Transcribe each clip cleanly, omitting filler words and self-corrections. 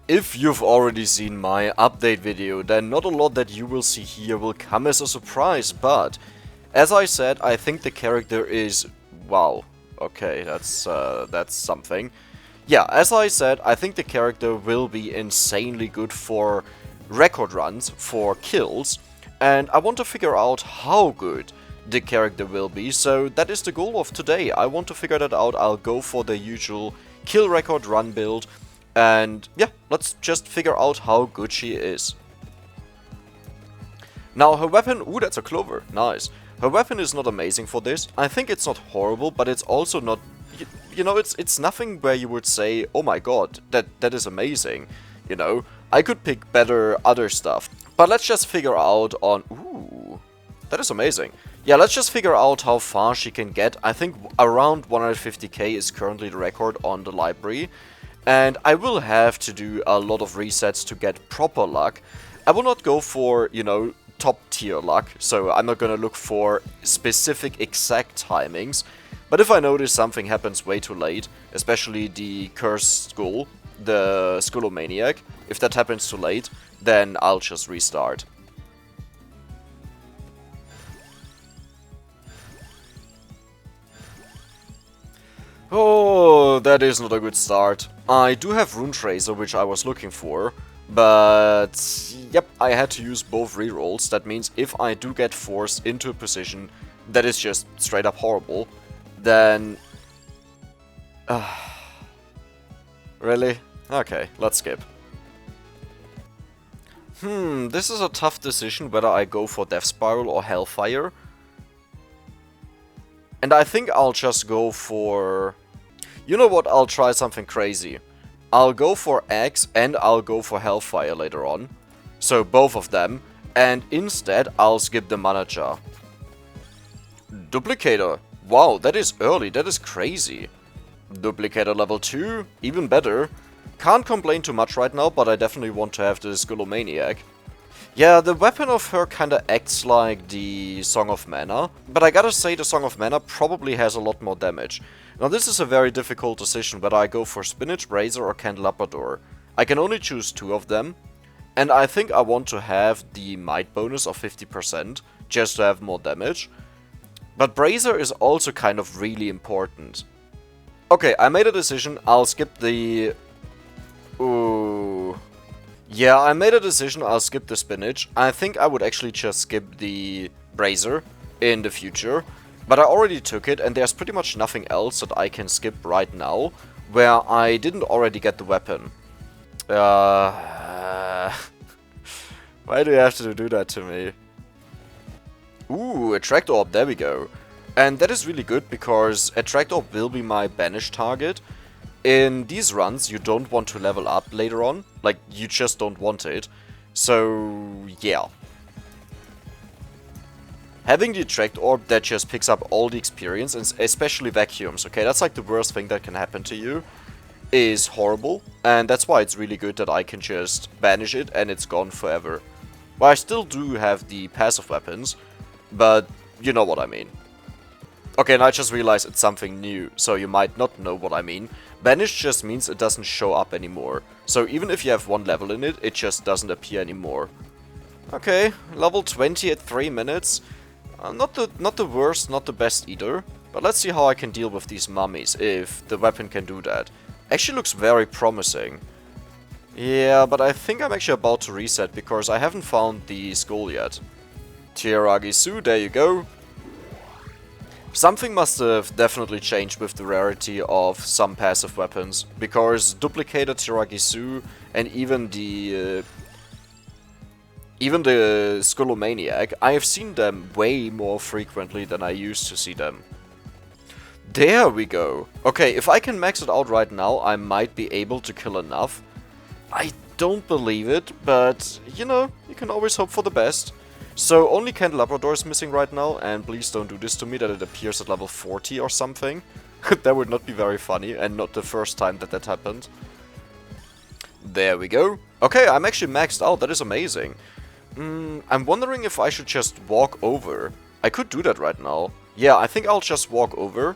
If you've already seen my update video, then not a lot that you will see here will come as a surprise, but as I said, I think the character is... wow. Okay, that's something. Yeah, as I said, I think the character will be insanely good for record runs, for kills, and I want to figure out how good the character will be, so that is the goal of today. I want to figure that out. I'll go for the usual kill record run build, and yeah, let's just figure out how good she is. Now her weapon, ooh, that's a clover, nice. Her weapon is not amazing for this. I think it's not horrible, but it's also not, you know, it's nothing where you would say, oh my god, that is amazing. You know, I could pick better other stuff. But let's just figure out on, ooh, that is amazing. Yeah, let's just figure out how far she can get. I think around 150k is currently the record on the library. And I will have to do a lot of resets to get proper luck. I will not go for, you know, top tier luck, so I'm not gonna look for specific exact timings. But if I notice something happens way too late, especially the cursed skull, the Skullomaniac, if that happens too late, then I'll just restart. Oh, that is not a good start. I do have Rune Tracer, which I was looking for, but yep, I had to use both rerolls. That means if I do get forced into a position that is just straight up horrible, then... really? Okay, let's skip. This is a tough decision whether I go for Death Spiral or Hellfire. And I think I'll just go for... you know what, I'll try something crazy. I'll go for Axe and I'll go for Hellfire later on. So both of them. And instead I'll skip the Mana Jar. Duplicator. Wow, that is early, that is crazy. Duplicator level 2, even better. Can't complain too much right now, but I definitely want to have the Skullomaniac. Yeah, the weapon of her kinda acts like the Song of Mana, but I gotta say the Song of Mana probably has a lot more damage. Now this is a very difficult decision whether I go for Spinach, Brazier or Candelabrador. I can only choose two of them, and I think I want to have the Might bonus of 50%, just to have more damage. But Brazier is also kind of really important. Okay, I made a decision, I'll skip the... ooh... yeah, I made a decision, I'll skip the Spinach. I think I would actually just skip the Brazier in the future. But I already took it, and there's pretty much nothing else that I can skip right now, where I didn't already get the weapon. Why do you have to do that to me? Ooh, Attract Orb, there we go. And that is really good, because Attract Orb will be my banish target. In these runs, you don't want to level up later on. Like, you just don't want it. So, yeah. Having the Attract Orb that just picks up all the experience, and especially vacuums, okay? That's like the worst thing that can happen to you. Is horrible. And that's why it's really good that I can just banish it and it's gone forever. Well, I still do have the passive weapons, but you know what I mean. Okay, and I just realized it's something new, so you might not know what I mean. Banish just means it doesn't show up anymore. So even if you have one level in it, it just doesn't appear anymore. Okay, level 20 at 3 minutes. Not the worst, not the best either. But let's see how I can deal with these mummies, if the weapon can do that. Actually looks very promising. Yeah, but I think I'm actually about to reset, because I haven't found the skull yet. Tiragisu, there you go. Something must have definitely changed with the rarity of some passive weapons, because Duplicator, Tiragisu, and even the Skullomaniac, I have seen them way more frequently than I used to see them. There we go. Okay, if I can max it out right now, I might be able to kill enough. I don't believe it, but, you know, you can always hope for the best. So only Candelabrador is missing right now, and please don't do this to me that it appears at level 40 or something. That would not be very funny, and not the first time that that happened. There we go. Okay, I'm actually maxed out, that is amazing. I'm wondering if I should just walk over. I could do that right now. Yeah, I think I'll just walk over.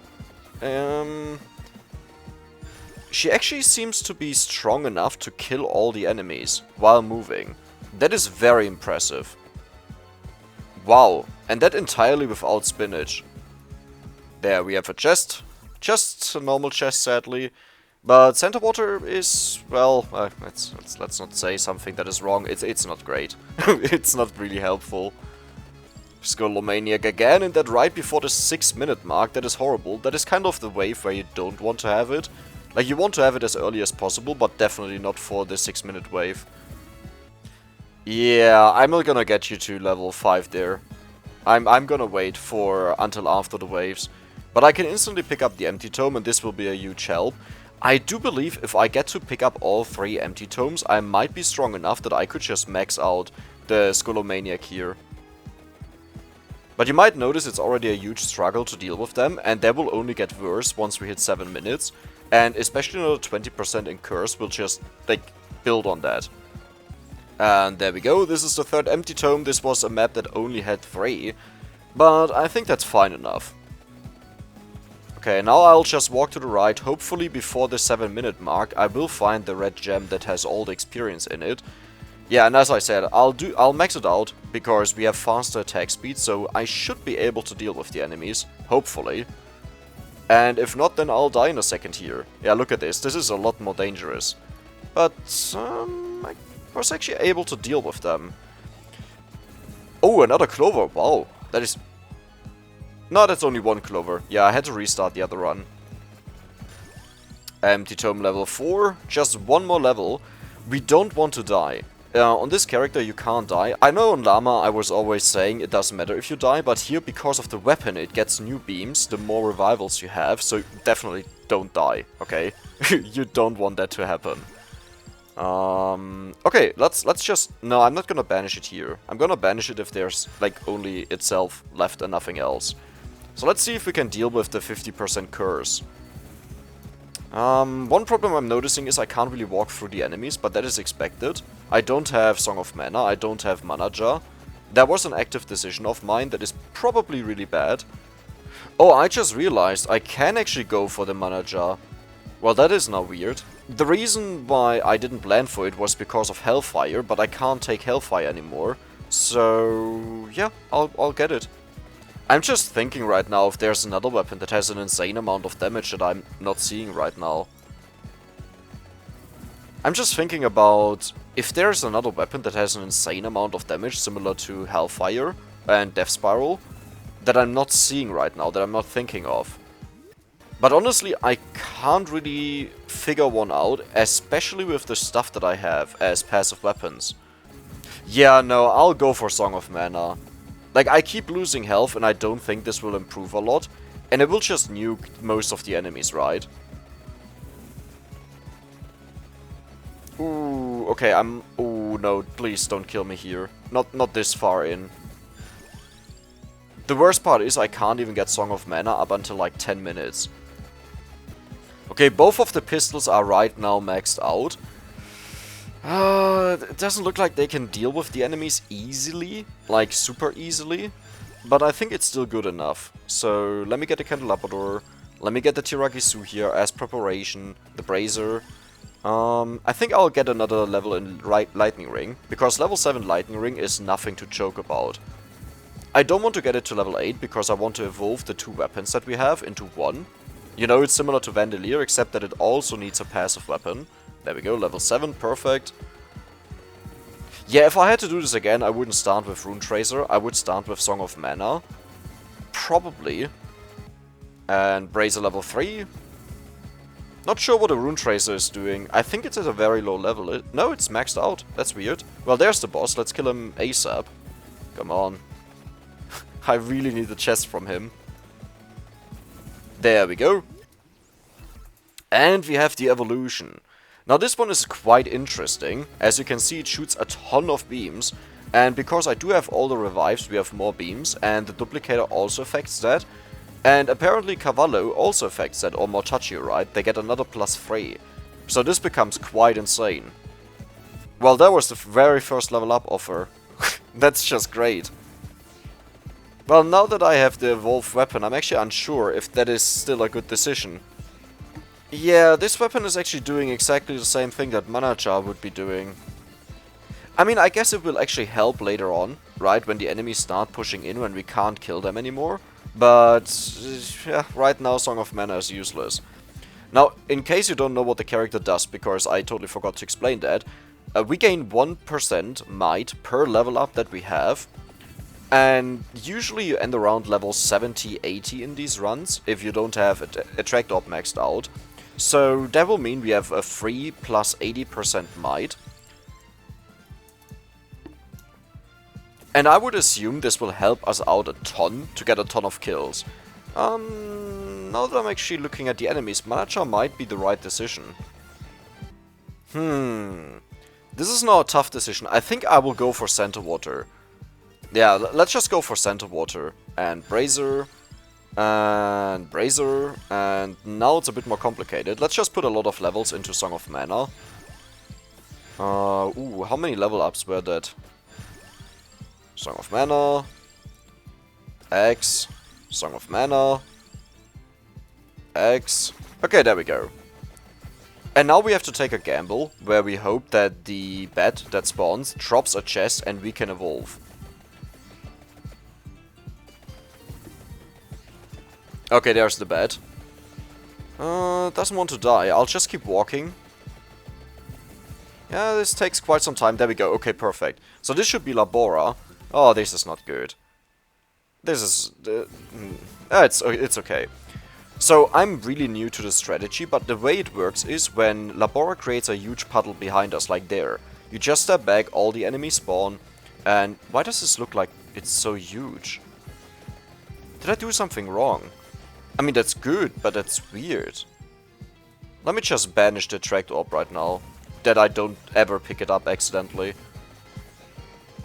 she actually seems to be strong enough to kill all the enemies while moving. That is very impressive. Wow, and that entirely without spinach. There we have a chest. Just a normal chest, sadly. But center water is, well, let's not say something that is wrong. It's not great. It's not really helpful. Skullomaniac again, and that right before the 6-minute mark. That is horrible. That is kind of the wave where you don't want to have it. Like, you want to have it as early as possible, but definitely not for the 6-minute wave. Yeah, I'm not gonna get you to level 5 there. I'm gonna wait for until after the waves. But I can instantly pick up the empty tome, and this will be a huge help. I do believe if I get to pick up all 3 empty tomes, I might be strong enough that I could just max out the Skullomaniac here. But you might notice it's already a huge struggle to deal with them, and they will only get worse once we hit 7 minutes. And especially another 20% in curse will just, like, build on that. And there we go, this is the 3rd empty tome. This was a map that only had 3, but I think that's fine enough. Okay, now I'll just walk to the right. Hopefully before the 7-minute mark I will find the red gem that has all the experience in it. Yeah, and as I said, I'll max it out, because we have faster attack speed, so I should be able to deal with the enemies, hopefully. And if not, then I'll die in a second here. Yeah, look at this, this is a lot more dangerous. But, I was actually able to deal with them. Oh, another clover, wow, that is... No, that's only 1 clover. Yeah, I had to restart the other run. Empty tome level 4, just 1 more level. We don't want to die. On this character you can't die. I know on Llama I was always saying it doesn't matter if you die, but here because of the weapon it gets new beams the more revivals you have, so definitely don't die, okay? You don't want that to happen. Okay, let's just... No, I'm not gonna banish it here. I'm gonna banish it if there's, like, only itself left and nothing else. So let's see if we can deal with the 50% curse. One problem I'm noticing is I can't really walk through the enemies, but that is expected. I don't have Song of Mana, I don't have Mana Jar. That was an active decision of mine that is probably really bad. Oh, I just realized I can actually go for the Mana Jar. Well, that is now weird. The reason why I didn't plan for it was because of Hellfire, but I can't take Hellfire anymore. So, yeah, I'll get it. I'm just thinking right now if there's another weapon that has an insane amount of damage that I'm not seeing right now. I'm just thinking about if there's another weapon that has an insane amount of damage similar to Hellfire and Death Spiral that I'm not seeing right now, that I'm not thinking of. But honestly, I can't really figure one out, especially with the stuff that I have as passive weapons. Yeah, no, I'll go for Song of Mana. Like, I keep losing health and I don't think this will improve a lot. And it will just nuke most of the enemies, right? Ooh, okay, ooh, no, please don't kill me here. Not this far in. The worst part is I can't even get Song of Mana up until like 10 minutes. Okay, both of the pistols are right now maxed out. It doesn't look like they can deal with the enemies easily, like super easily, but I think it's still good enough. So let me get the Candelabrador, let me get the Tiragisu here as preparation, the Brazier. I think I'll get another level in Lightning Ring, because level 7 Lightning Ring is nothing to joke about. I don't want to get it to level 8 because I want to evolve the 2 weapons that we have into 1. You know, it's similar to Vandalier, except that it also needs a passive weapon. There we go, level 7, perfect. Yeah, if I had to do this again, I wouldn't start with Rune Tracer, I would start with Song of Mana. Probably. And Brazier level 3. Not sure what a Rune Tracer is doing. I think it's at a very low level. No, it's maxed out. That's weird. Well, there's the boss. Let's kill him ASAP. Come on. I really need the chest from him. There we go. And we have the evolution. Now this one is quite interesting. As you can see, it shoots a ton of beams. And because I do have all the revives, we have more beams. And the duplicator also affects that. And apparently Cavallo also affects that, or Mortaccio, right? They get another +3. So this becomes quite insane. Well, that was the very first level up offer. That's just great. Well, now that I have the evolved weapon, I'm actually unsure if that is still a good decision. Yeah, this weapon is actually doing exactly the same thing that Mana Jar would be doing. I mean, I guess it will actually help later on, right? When the enemies start pushing in when we can't kill them anymore. But, yeah, right now Song of Mana is useless. Now, in case you don't know what the character does, because I totally forgot to explain that, we gain 1% might per level up that we have. And usually you end around level 70, 80 in these runs, if you don't have Attract Orb maxed out. So that will mean we have a free plus 80% might. And I would assume this will help us out a ton to get a ton of kills. Now that I'm actually looking at the enemies, Mana Jar might be the right decision. This is now a tough decision. I think I will go for Center Water. Yeah, let's just go for Center Water. And Brazier. And Brazier. And now it's a bit more complicated. Let's just put a lot of levels into Song of Mana. Ooh, how many level ups were that? Song of Mana. X. Song of Mana. X. Okay, there we go. And now we have to take a gamble, where we hope that the bat that spawns drops a chest and we can evolve. Okay, there's the bat. Doesn't want to die. I'll just keep walking. Yeah, this takes quite some time. There we go. Okay, perfect. So this should be La Borra. Oh, this is not good. This is... it's okay. So I'm really new to the strategy, but the way it works is when La Borra creates a huge puddle behind us, like there. You just step back, all the enemies spawn, and why does this look like it's so huge? Did I do something wrong? I mean, that's good, but that's weird. Let me just banish the Attract Orb right now, that I don't ever pick it up accidentally.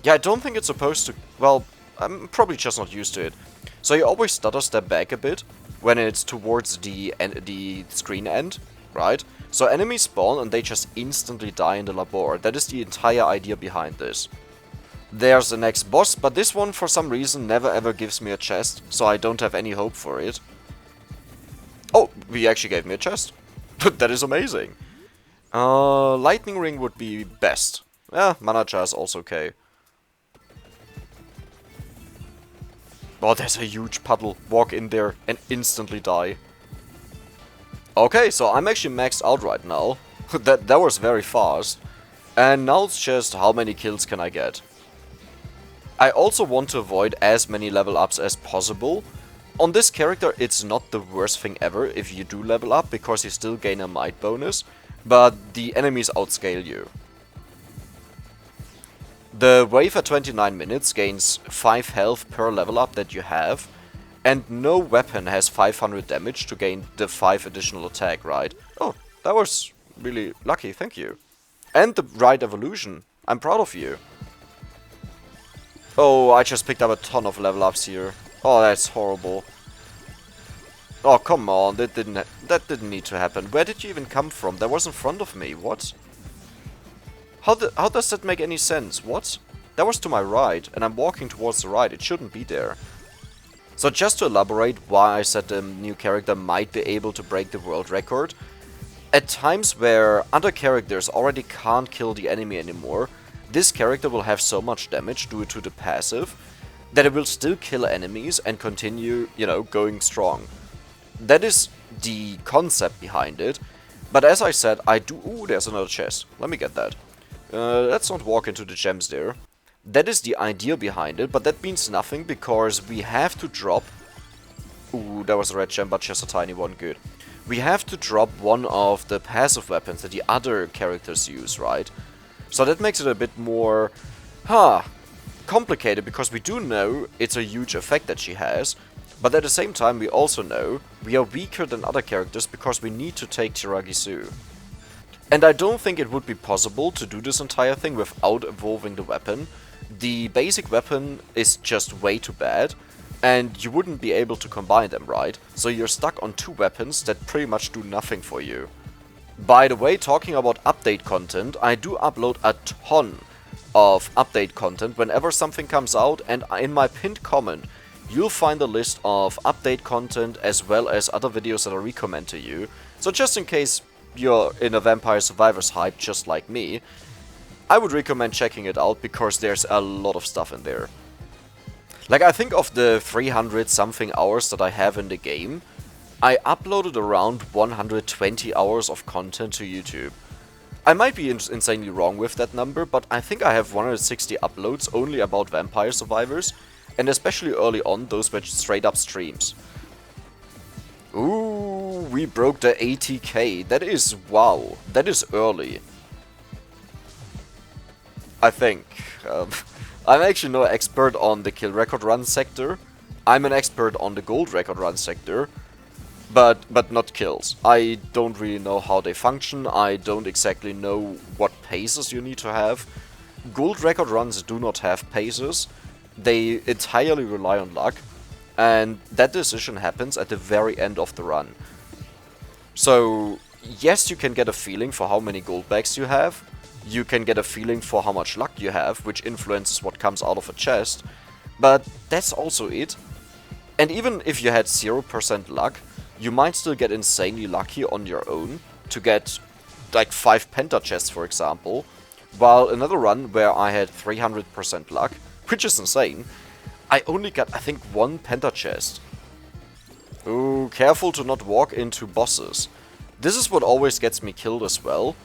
Yeah, I don't think it's supposed to... Well, I'm probably just not used to it. So you always stutter step back a bit when it's towards the screen end, right? So enemies spawn and they just instantly die in the La Borra. That is the entire idea behind this. There's the next boss, but this one for some reason never ever gives me a chest, so I don't have any hope for it. Oh, he actually gave me a chest. That is amazing. Lightning Ring would be best. Yeah, Mana Jar is also okay. Oh, there's a huge puddle. Walk in there and instantly die. Okay, so I'm actually maxed out right now. that was very fast. And now it's just how many kills can I get. I also want to avoid as many level ups as possible. On this character, it's not the worst thing ever if you do level up, because you still gain a might bonus, but the enemies outscale you. The wave at 29 minutes gains 5 health per level up that you have, and no weapon has 500 damage to gain the 5 additional attack, right? Oh, that was really lucky, thank you. And the right evolution, I'm proud of you. Oh, I just picked up a ton of level ups here. Oh, that's horrible. Oh, come on, that didn't need to happen. Where did you even come from? That was in front of me, what? How does that make any sense? What? That was to my right, and I'm walking towards the right. It shouldn't be there. So just to elaborate why I said the new character might be able to break the world record. At times where other characters already can't kill the enemy anymore, this character will have so much damage due to the passive that it will still kill enemies and continue, you know, going strong. That is the concept behind it. But as I said, I do... Ooh, there's another chest. Let me get that. Let's not walk into the gems there. That is the idea behind it, but that means nothing because we have to drop... Ooh, that was a red gem, but just a tiny one, good. We have to drop one of the passive weapons that the other characters use, right? So that makes it a bit more... complicated, because we do know it's a huge effect that she has, but at the same time we also know we are weaker than other characters because we need to take Tiragisu. And I don't think it would be possible to do this entire thing without evolving the weapon. The basic weapon is just way too bad, and you wouldn't be able to combine them, right? So you're stuck on 2 weapons that pretty much do nothing for you. By the way, talking about update content, I do upload a ton of update content whenever something comes out, and in my pinned comment you'll find a list of update content as well as other videos that I recommend to you. So just in case you're in a Vampire Survivors hype just like me, I would recommend checking it out because there's a lot of stuff in there. Like, I think of the 300 something hours that I have in the game, I uploaded around 120 hours of content to YouTube. I might be insanely wrong with that number, but I think I have 160 uploads only about Vampire Survivors, and especially early on, those were straight up streams. Ooh, we broke the 80k. That is, wow, that is early. I think. I'm actually no expert on the kill record run sector. I'm an expert on the gold record run sector, but not kills. I don't really know how they function. I don't exactly know what paces you need to have. Gold record runs do not have paces. They entirely rely on luck, and that decision happens at the very end of the run. So yes, you can get a feeling for how many gold bags you have. You can get a feeling for how much luck you have, which influences what comes out of a chest, but that's also it. And even if you had 0% luck, you might still get insanely lucky on your own to get like 5 penta chests, for example, while another run where I had 300% luck, which is insane, I only got, I think, 1 penta chest. Ooh, careful to not walk into bosses. This is what always gets me killed as well.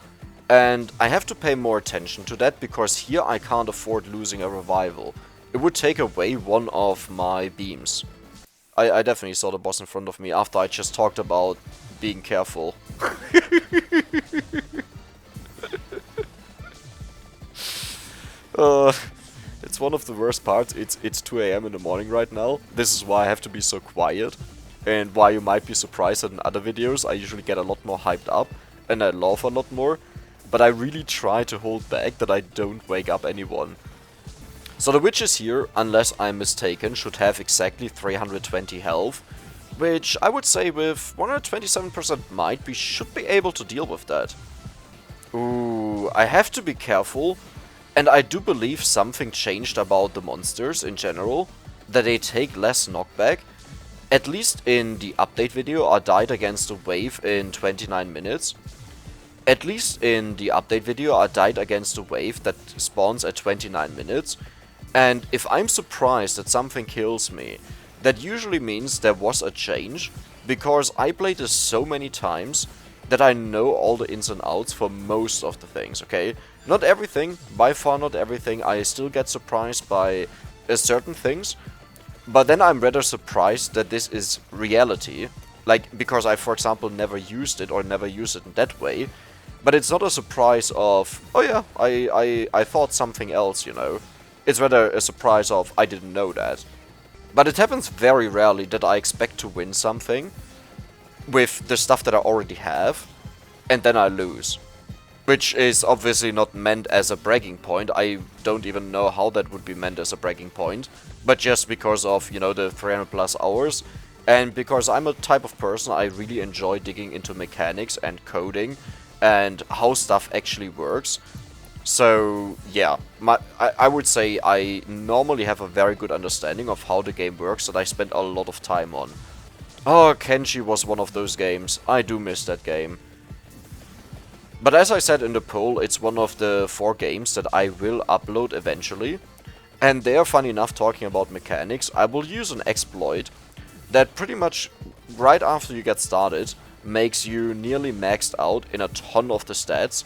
And I have to pay more attention to that, because here I can't afford losing a revival. It would take away one of my beams. I definitely saw the boss in front of me after I just talked about being careful. It's one of the worst parts. It's 2 AM in the morning right now. This is why I have to be so quiet. And why you might be surprised that in other videos I usually get a lot more hyped up and I laugh a lot more. But I really try to hold back that I don't wake up anyone. So the witches here, unless I'm mistaken, should have exactly 320 health, which I would say with 127% might, we should be able to deal with that. Ooh, I have to be careful, and I do believe something changed about the monsters in general, that they take less knockback. At least in the update video, I died against a wave in 29 minutes. At least in the update video, I died against a wave that spawns at 29 minutes. And if I'm surprised that something kills me, that usually means there was a change, because I played this so many times that I know all the ins and outs for most of the things, okay? Not everything, by far not everything. I still get surprised by certain things, but then I'm rather surprised that this is reality. Like, because I, for example, never used it or never used it in that way. But it's not a surprise of, oh yeah, I thought something else, you know. It's rather a surprise of, I didn't know that. But it happens very rarely that I expect to win something with the stuff that I already have, and then I lose. Which is obviously not meant as a bragging point. I don't even know how that would be meant as a bragging point. But just because of, you know, the 300 plus hours. And because I'm a type of person, I really enjoy digging into mechanics and coding and how stuff actually works. So yeah, I would say I normally have a very good understanding of how the game works that I spend a lot of time on. Oh, Kenshi was one of those games. I do miss that game. But as I said in the poll, it's one of the 4 games that I will upload eventually. And there, funny enough, talking about mechanics, I will use an exploit that pretty much right after you get started makes you nearly maxed out in a ton of the stats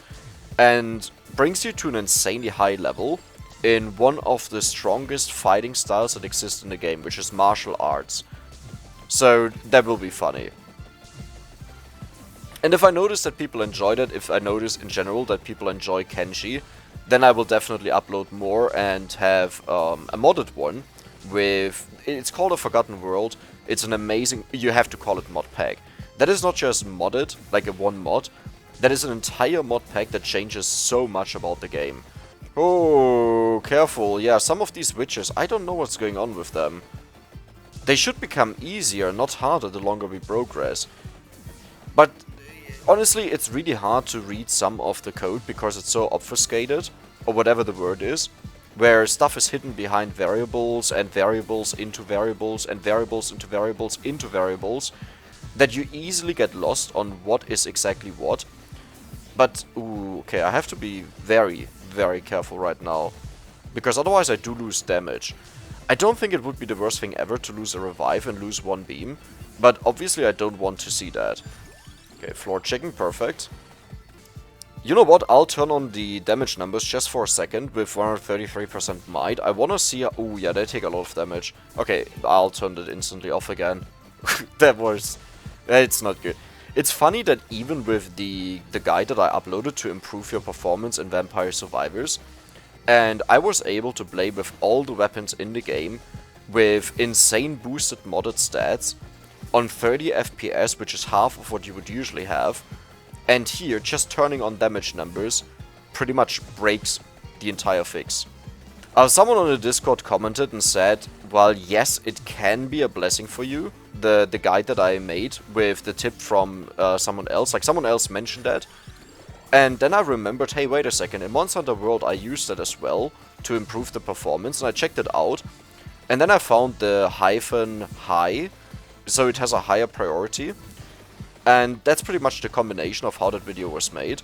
and brings you to an insanely high level in one of the strongest fighting styles that exist in the game, which is martial arts. So that will be funny. And if I notice that people enjoyed it, if I notice in general that people enjoy Kenshi, then I will definitely upload more and have a modded one with, it's called a Forgotten World. It's an amazing, you have to call it mod pack. That is not just modded, like a one mod, that is an entire mod pack that changes so much about the game. Oh, careful, yeah, some of these witches, I don't know what's going on with them. They should become easier, not harder, the longer we progress. But honestly, it's really hard to read some of the code because it's so obfuscated, or whatever the word is, where stuff is hidden behind variables and variables into variables and variables into variables into variables. that you easily get lost on what is exactly what. But, ooh, okay, I have to be very, very careful right now, because otherwise I do lose damage. I don't think it would be the worst thing ever to lose a revive and lose one beam, but obviously I don't want to see that. Okay, floor checking, perfect. You know what, I'll turn on the damage numbers just for a second with 133% might. I wanna see... Oh yeah, they take a lot of damage. Okay, I'll turn it instantly off again. That was... It's not good. It's funny that even with the guide that I uploaded to improve your performance in Vampire Survivors, and I was able to play with all the weapons in the game with insane boosted modded stats on 30 FPS, which is half of what you would usually have. And here, just turning on damage numbers pretty much breaks the entire fix. Someone on the Discord commented and said, well, yes, it can be a blessing for you, the guide that I made with the tip from someone else. Like, someone else mentioned that. And then I remembered, hey, wait a second, in Monster Hunter World I used that as well to improve the performance, and I checked it out. And then I found the hyphen high, so it has a higher priority. And that's pretty much the combination of how that video was made.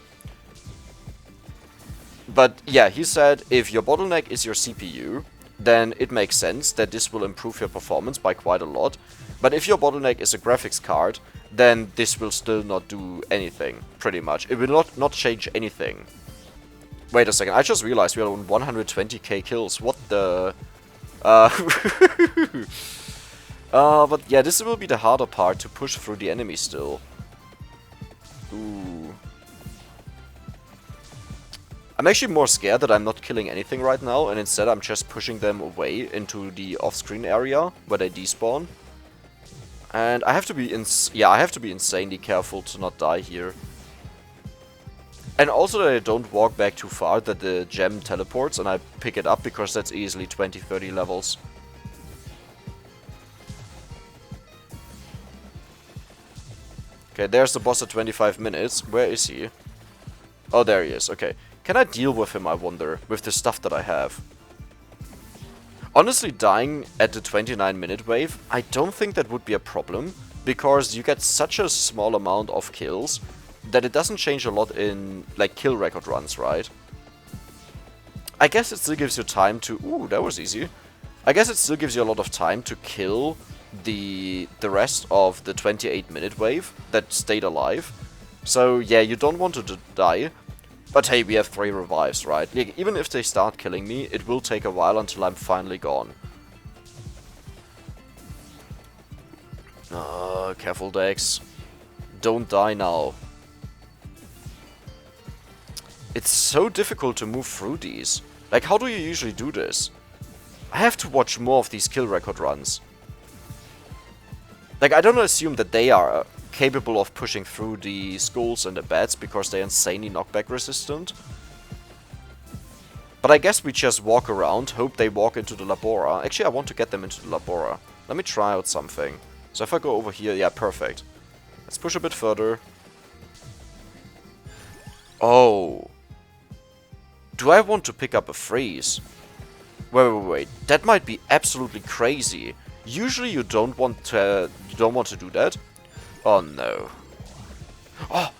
But yeah, he said if your bottleneck is your CPU, then it makes sense that this will improve your performance by quite a lot. But if your bottleneck is a graphics card, then this will still not do anything, pretty much. It will not change anything. Wait a second, I just realized we are on 120k kills. What the... but yeah, this will be the harder part, to push through the enemy still. Ooh. I'm actually more scared that I'm not killing anything right now, and instead I'm just pushing them away into the off-screen area where they despawn. And I have to be insanely careful to not die here. And also that I don't walk back too far, that the gem teleports and I pick it up, because that's easily 20-30 levels. Okay, there's the boss at 25 minutes. Where is he? Oh, there he is. Okay. Can I deal with him, I wonder, with the stuff that I have? Honestly, dying at the 29-minute wave, I don't think that would be a problem, because you get such a small amount of kills that it doesn't change a lot in, like, kill record runs, right? I guess it still gives you time to... Ooh, that was easy. I guess it still gives you a lot of time to kill the rest of the 28-minute wave that stayed alive. So yeah, you don't want to die. But hey, we have 3 revives, right? Like, even if they start killing me, it will take a while until I'm finally gone. Careful, Dex. Don't die now. It's so difficult to move through these. Like, how do you usually do this? I have to watch more of these kill record runs. Like, I don't assume that they are capable of pushing through the skulls and the bats because they're insanely knockback resistant. But I guess we just walk around, hope they walk into the Labora. Actually, I want to get them into the Labora. Let me try out something. So if I go over here, yeah, perfect. Let's push a bit further. Oh. Do I want to pick up a freeze? Wait. That might be absolutely crazy. Usually you don't want to do that. Oh no. Oh,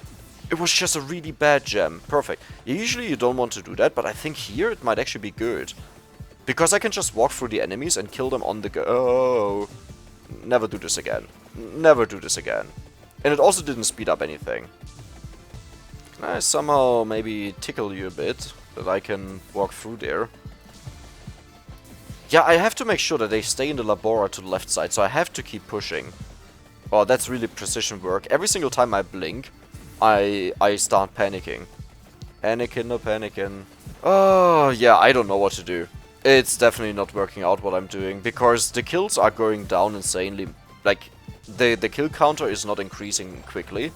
it was just a really bad gem. Perfect. Usually you don't want to do that, but I think here it might actually be good. Because I can just walk through the enemies and kill them on the go. Oh. Never do this again. Never do this again. And it also didn't speed up anything. Can I somehow maybe tickle you a bit, that I can walk through there? Yeah, I have to make sure that they stay in the Labora to the left side, so I have to keep pushing. Oh, that's really precision work. Every single time I blink, I start panicking. Panicking, no panicking. Oh, yeah, I don't know what to do. It's definitely not working out what I'm doing, because the kills are going down insanely. Like, the kill counter is not increasing quickly.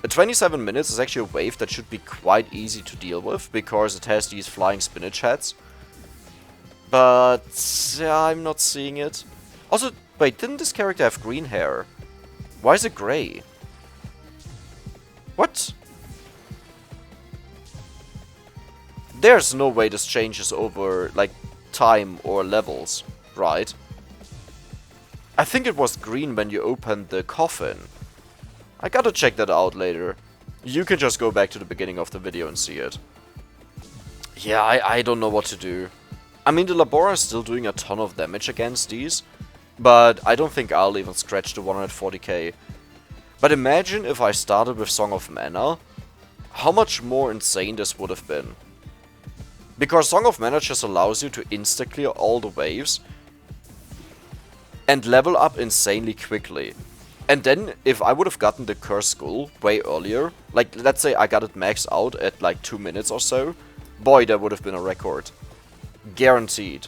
27 minutes is actually a wave that should be quite easy to deal with, because it has these flying spinach heads. But yeah, I'm not seeing it. Also, wait, didn't this character have green hair? Why is it grey? What? There's no way this changes over, like, time or levels, right? I think it was green when you opened the coffin. I gotta check that out later. You can just go back to the beginning of the video and see it. Yeah, I don't know what to do. I mean, the Labora is still doing a ton of damage against these, but I don't think I'll even scratch the 140k. But imagine if I started with Song of Mana, how much more insane this would have been. Because Song of Mana just allows you to insta-clear all the waves and level up insanely quickly. And then, if I would have gotten the Cursed Skull way earlier, like, let's say I got it maxed out at like 2 minutes or so, boy, that would have been a record. Guaranteed.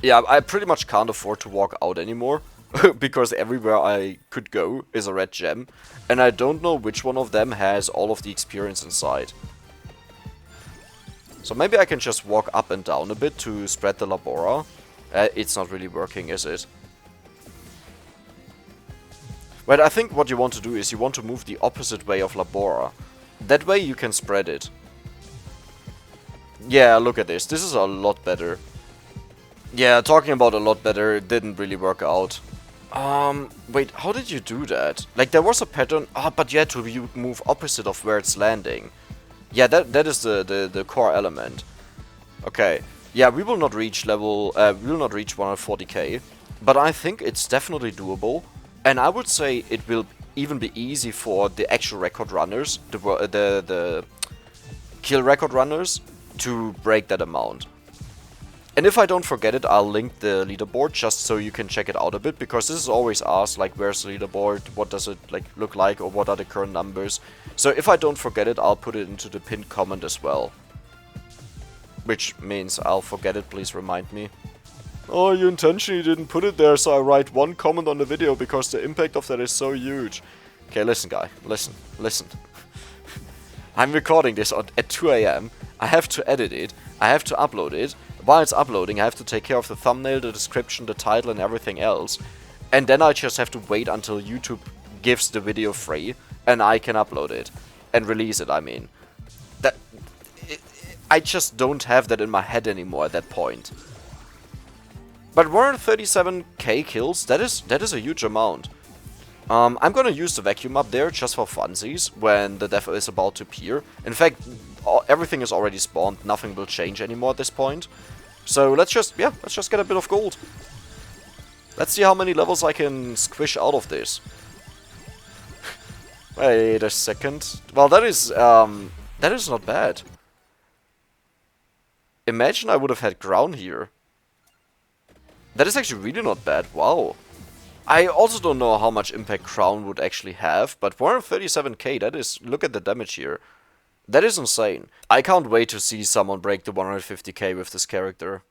Yeah, I pretty much can't afford to walk out anymore, because everywhere I could go is a red gem, and I don't know which one of them has all of the experience inside. So maybe I can just walk up and down a bit to spread the Labora. It's not really working, is it? But I think what you want to do is you want to move the opposite way of Labora. That way you can spread it. Yeah, look at this. This is a lot better. Yeah, talking about a lot better, it didn't really work out. Wait, how did you do that? Like, there was a pattern. Ah, but you had to move opposite of where it's landing. Yeah, that is the core element. Okay. Yeah, we will not reach level, we will not reach 140k. But I think it's definitely doable. And I would say it will even be easy for the actual record runners, the kill record runners, to break that amount. And if I don't forget it, I'll link the leaderboard just so you can check it out a bit, because this is always asked, like, where's the leaderboard, what does it like look like, or what are the current numbers. So if I don't forget it, I'll put it into the pinned comment as well. Which means I'll forget it, please remind me. Oh, you intentionally didn't put it there, so I write one comment on the video because the impact of that is so huge. Okay, listen guy, listen. I'm recording this at 2 AM, I have to edit it, I have to upload it. While it's uploading, I have to take care of the thumbnail, the description, the title and everything else. And then I just have to wait until YouTube gives the video free and I can upload it. And release it, I mean. I just don't have that in my head anymore at that point. But 137k kills, that is a huge amount. I'm gonna use the vacuum up there just for funsies when the death is about to appear. In fact, everything is already spawned, nothing will change anymore at this point. So let's just get a bit of gold. Let's see how many levels I can squish out of this. Wait a second. Well, that is not bad. Imagine I would have had ground here. That is actually really not bad, wow. I also don't know how much impact Crown would actually have, but 137k, that is, look at the damage here. That is insane. I can't wait to see someone break the 150k with this character.